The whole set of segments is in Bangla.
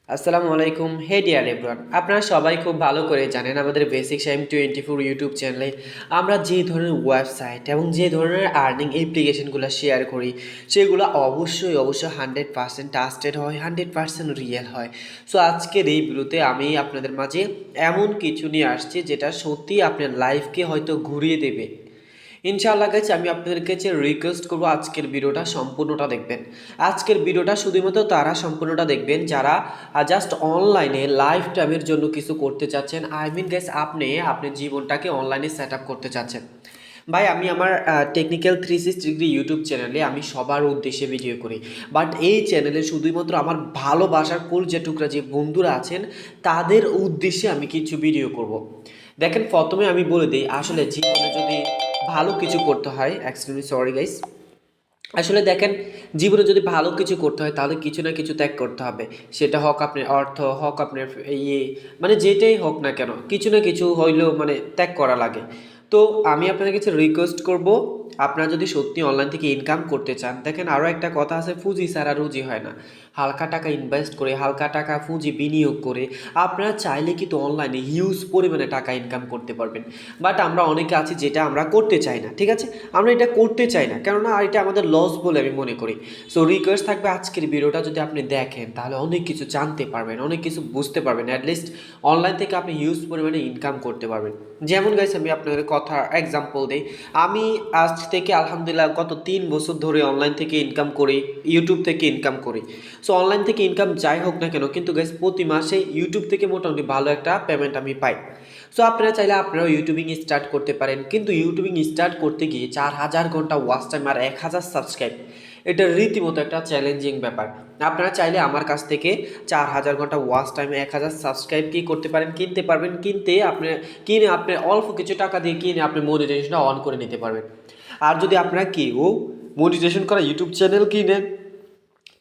আসসালামু আলাইকুম। হে ডিয়ার এভরিওয়ান, আপনারা সবাই খুব ভালো করে জানেন আমাদের বেসিক টাইম 24 ইউটিউব চ্যানেলে আমরা যে ধরনের ওয়েবসাইট এবং যে ধরনের আর্নিং অ্যাপ্লিকেশনগুলো শেয়ার করি সেগুলো অবশ্যই 100% ট্রাস্টেড হয়, 100% রিয়েল হয়। সো আজকের এই ভিডিওতে আমি আপনাদের মাঝে এমন কিছু নিয়ে আসছি যেটা সত্যি আপনার লাইফকে হয়তো ঘুরিয়ে দেবে। ইনশাআল্লাহ গাইস, আমি আপনাদের কাছে রিকোয়েস্ট করবো আজকের ভিডিওটা সম্পূর্ণটা দেখবেন। আজকের ভিডিওটা শুধুমাত্র তারা সম্পূর্ণটা দেখবেন যারা জাস্ট অনলাইনে লাইফ টাইমের জন্য কিছু করতে চাচ্ছেন। আই মিন গাইস, আপনি আপনার জীবনটাকে অনলাইনে সেট আপ করতে চাচ্ছেন। ভাই, আমি আমার টেকনিক্যাল 360 ডিগ্রি ইউটিউব চ্যানেলে আমি সবার উদ্দেশ্যে ভিডিও করি, বাট এই চ্যানেলে শুধুমাত্র আমার ভালোবাসার কলজা টুকরা যে বন্ধুরা আছেন তাদের উদ্দেশ্যে আমি কিছু ভিডিও করব। দেখেন, প্রথমে আমি বলে দিই, আসলে জীবনে যদি ভালো কিছু করতে হয়, এক্সট্রিমলি সরি গাইস, আসলে দেখেন, জীবনে যদি ভালো কিছু করতে হয় তাহলে কিছু না কিছু ত্যাগ করতে হবে। সেটা হোক আপনার অর্থ, হোক আপনার ইয়ে, মানে যেটাই হোক না কেন কিছু না কিছু হইলেও মানে ত্যাগ করা লাগে। তো আমি আপনাদের কাছে রিকোয়েস্ট করব, আপনারা যদি সত্যি অনলাইন থেকে ইনকাম করতে চান, দেখেন আরও একটা কথা আছে, পুঁজি ছাড়া রুজি হয় না। হালকা টাকা ইনভেস্ট করে, হালকা টাকা পুঁজি বিনিয়োগ করে আপনারা চাইলে কিন্তু অনলাইনে হিউজ পরিমাণে টাকা ইনকাম করতে পারবেন। বাট আমরা অনেকে আছি যেটা আমরা করতে চাই না, ঠিক আছে, আমরা এটা করতে চাই না, কেননা এটা আমাদের লস বলে আমি মনে করি। সো রিকোয়েস্ট থাকবে, আজকের ভিডিওটা যদি আপনি দেখেন তাহলে অনেক কিছু জানতে পারবেন, অনেক কিছু বুঝতে পারবেন, অ্যাটলিস্ট অনলাইন থেকে আপনি হিউজ পরিমাণে ইনকাম করতে পারবেন। যেমন গাইস, আমি আপনাদের কথা এক্সাম্পল দিই। আমি আজ থেকে আলহামদুলিল্লাহ গত 3 বছর ধরে অনলাইন থেকে ইনকাম করি, ইউটিউব থেকে ইনকাম করি। সো অনলাইন থেকে ইনকাম যাই হোক না কেন, কিন্তু গাইস প্রতি মাসে ইউটিউব থেকে মোটামুটি ভালো একটা পেমেন্ট আমি পাই। সো আপনারা চাইলে আপনারাও ইউটিউবিং স্টার্ট করতে পারেন, কিন্তু ইউটিউবিং স্টার্ট করতে গিয়ে 4000 ঘন্টা ওয়াচ টাইম আর 1000 সাবস্ক্রাইব, এটা রীতিমতো একটা চ্যালেঞ্জিং ব্যাপার। আপনারা চাইলে আমার কাছ থেকে 4000 ঘন্টা ওয়াচ টাইম, 1000 সাবস্ক্রাইব কি করতে পারেন, কিনতে পারবেন। কিনে আপনি অল্প কিছু টাকা দিয়ে কিনে আপনি মনিটাইজেশনটা অন করে নিতে পারবেন। আর যদি আপনারা কেউ মনিটাইজেশন করা ইউটিউব চ্যানেল কিনেন,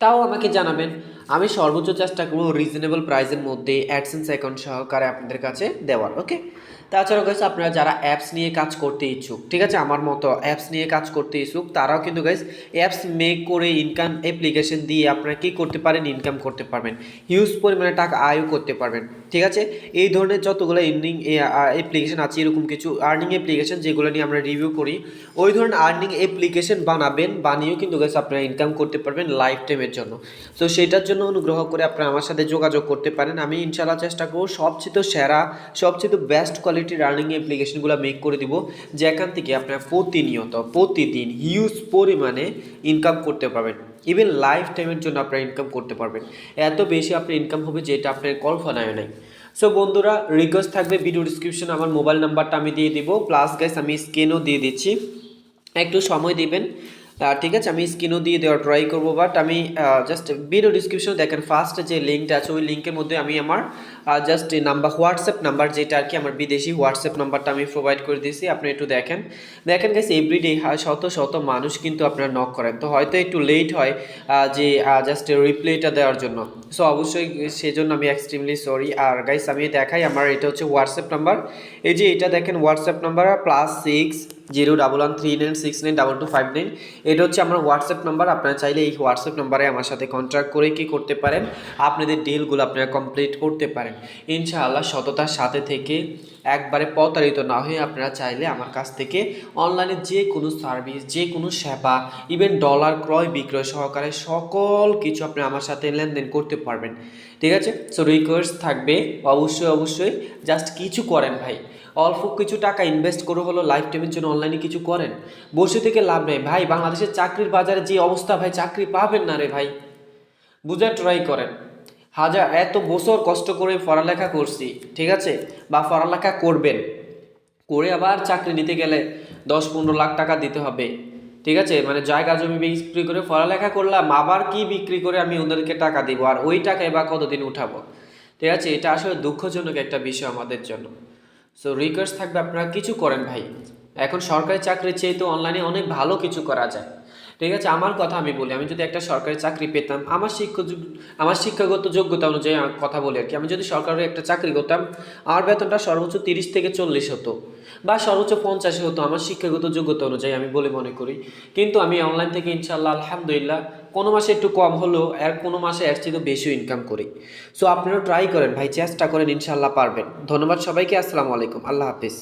তাও আমাকে জানাবেন। আমি সর্বোচ্চ চেষ্টা করবো রিজনেবল প্রাইসের মধ্যে অ্যাডসেন্স অ্যাকাউন্ট সহকারে আপনাদের কাছে দেওয়ার। ওকে, তাছাড়াও গাইস, আপনারা যারা অ্যাপস নিয়ে কাজ করতে ইচ্ছুক, ঠিক আছে, আমার মতো অ্যাপস নিয়ে কাজ করতে ইচ্ছুক, তারাও কিন্তু গাইস অ্যাপস মেক করে ইনকাম অ্যাপ্লিকেশন দিয়ে আপনারা কী করতে পারেন, ইনকাম করতে পারবেন, হিউজ পরিমাণে টাকা আয়ও করতে পারবেন। ঠিক আছে, এই ধরনের যতগুলো আর্নিং অ্যাপ্লিকেশন আছে, এরকম কিছু আর্নিং অ্যাপ্লিকেশন যেগুলো নিয়ে আমরা রিভিউ করি, ওই ধরনের আর্নিং অ্যাপ্লিকেশন বানাবেন, বানিয়েও কিন্তু গাইস আপনারা ইনকাম করতে পারবেন লাইফ টাইমের জন্য। তো সেটার জন্য অনুগ্রহ করে আপনারা আমার সাথে যোগাযোগ করতে পারেন। আমি ইনশাআল্লাহ চেষ্টা করব সবচেয়ে সেরা, সবচেয়ে বেস্ট কোয়ালিটির আর্নিং অ্যাপ্লিকেশনগুলো মেক করে দিব, যেখান থেকে আপনারা প্রতিনিয়ত প্রতিদিন হিউজ পরিমাণে ইনকাম করতে পারবেন। ইভেন লাইফ টাইমের জন্য আপনারা ইনকাম করতে পারবেন, এত বেশি আপনার ইনকাম হবে যেটা আপনার কল্পনায় নাই। সো বন্ধুরা, রিকোয়েস্ট থাকবে, ভিডিও ডিসক্রিপশনে আমার মোবাইল নাম্বারটা আমি দিয়ে দিব, প্লাস গাইস আমি স্ক্রিনও দিয়ে দিচ্ছি, একটু সময় দিবেন। ঠিক আছে, আমি স্ক্রিনও দিয়ে দেওয়ার ট্রাই করবো, বাট আমি জাস্ট ভিডিও ডিসক্রিপশনে দেখেন ফার্স্ট যে লিঙ্কটা আছে, ওই লিঙ্কের মধ্যে আমি আমার জাস্ট নাম্বার, হোয়াটসঅ্যাপ নাম্বার যেটা আর কি আমার বিদেশি হোয়াটসঅ্যাপ নাম্বারটা আমি প্রোভাইড করে দিয়েছি। আপনি একটু দেখেন গাইস, এভরিডে শত শত মানুষ কিন্তু আপনারা নক করেন, তো হয়তো একটু লেট হয় যে জাস্ট রিপ্লাইটা দেওয়ার জন্য। সো অবশ্যই সেজন্য আমি এক্সট্রিমলি সরি। আর গাইস, আমি দেখাই, আমার এটা হচ্ছে হোয়াটসঅ্যাপ নাম্বার, এই যে এটা দেখেন হোয়াটসঅ্যাপ নাম্বার +601139692259, এটা হচ্ছে আমার হোয়াটসঅ্যাপ নাম্বার। আপনারা চাইলে এই হোয়াটসঅ্যাপ নাম্বারে আমার সাথে কন্ট্যাক্ট করে কি করতে পারেন, আপনাদের ডিলগুলো আপনারা কমপ্লিট করতে পারেন ইনশাআল্লাহ। সততার সাথে থেকে একবারে প্রতারিত না হয়ে আপনারা চাইলে আমার কাছ থেকে অনলাইনে যে কোনো সার্ভিস, যে কোনো সেবা, ইভেন ডলার ক্রয় বিক্রয় সহকারে সকল কিছু আপনি আমার সাথে লেনদেন করতে পারবেন। ঠিক আছে, সো রিকোয়েস্ট থাকবে, অবশ্যই জাস্ট কিছু করেন ভাই, অল্প কিছু টাকা ইনভেস্ট করে হলো লাইফ টাইমের জন্য অনলাইনে কিছু করেন। বসে থেকে লাভ নেই ভাই, বাংলাদেশের চাকরির বাজারে যে অবস্থা ভাই, চাকরি পাবেন না রে ভাই, বুঝার ট্রাই করেন। এত বছর কষ্ট করে পড়ালেখা করছি, ঠিক আছে, বা পড়ালেখা করবেন, করে আবার চাকরি নিতে গেলে 10-15 লাখ টাকা দিতে হবে। ঠিক আছে, মানে জায়গা জমি বিক্রি করে পড়ালেখা করলাম, আবার কি বিক্রি করে আমি ওদেরকে টাকা দিব, আর ওই টাকায় বা কতদিন উঠাবো। ঠিক আছে, এটা আসলে দুঃখজনক একটা বিষয় আমাদের জন্য। সো রিকোয়েস্ট থাকবে, আপনারা কিছু করেন ভাই, এখন সরকারি চাকরির চেয়ে তো অনলাইনে অনেক ভালো কিছু করা যায়। ঠিক আছে, আমার কথা আমি বলি, আমি যদি একটা সরকারি চাকরি পেতাম, আমার শিক্ষাগত যোগ্যতা অনুযায়ী আমার কথা বলি আর কি, আমি যদি সরকারি একটা চাকরি করতাম, আমার বেতনটা সর্বোচ্চ 30 থেকে 40 হতো, বা সর্বোচ্চ 50 হতো আমার শিক্ষাগত যোগ্যতা অনুযায়ী, আমি বলে মনে করি। কিন্তু আমি অনলাইন থেকে ইনশাল্লাহ আলহামদুলিল্লাহ কোনো মাসে একটু কম হলেও আর কোনো মাসে এর চেয়ে বেশিও ইনকাম করি। সো আপনারাও ট্রাই করেন ভাই, চেষ্টা করেন, ইনশাল্লাহ পারবেন। ধন্যবাদ সবাইকে, আসসালামু আলাইকুম, আল্লাহ হাফিজ।